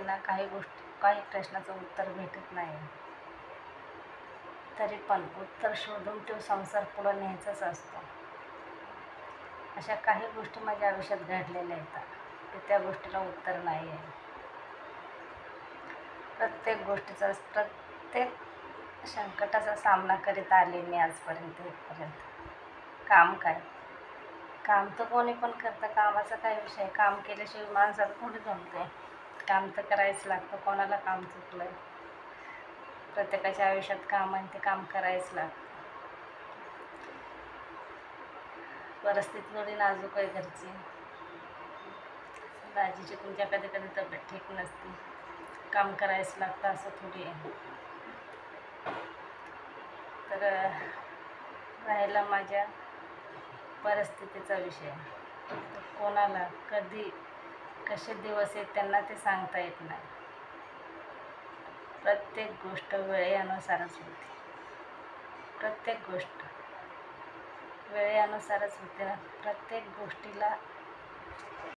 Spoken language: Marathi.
जीवनामध्ये ना काही प्रश्नाचं उत्तर भेटत नाही, तरी पण उत्तर शोधून तो संसार पुढं न्यायचाच असतो. अशा काही गोष्टी माझ्या आयुष्यात घडलेल्या आहेत की त्या गोष्टीला उत्तर नाही आहे. प्रत्येक संकटाचा सामना करीत आले मी आजपर्यंत इथपर्यंत. काम तर कोणी पण करतं, कामाचा काय विषय. काम केल्याशिवाय माणसाला थोडी जमते. काम तर करायचं लागतं. कोणाला काम चुकलं, प्रत्येकाच्या आयुष्यात काम आहे, ते काम करायचं लागतं. परिस्थिती थोडी नाजूक आहे घरची. दाजीची तुमच्या कधी कधी तब्येत ठीक नसते, काम करायचं लागतं असं थोडी आहे. तर राहिला माझ्या परिस्थितीचा विषय, तर कोणाला कधी कसे दिवस आहेत त्यांना ते सांगता येत नाही. प्रत्येक गोष्ट वेळेनुसारच होते. प्रत्येक गोष्ट वेळेनुसारच होते ना. प्रत्येक गोष्टीला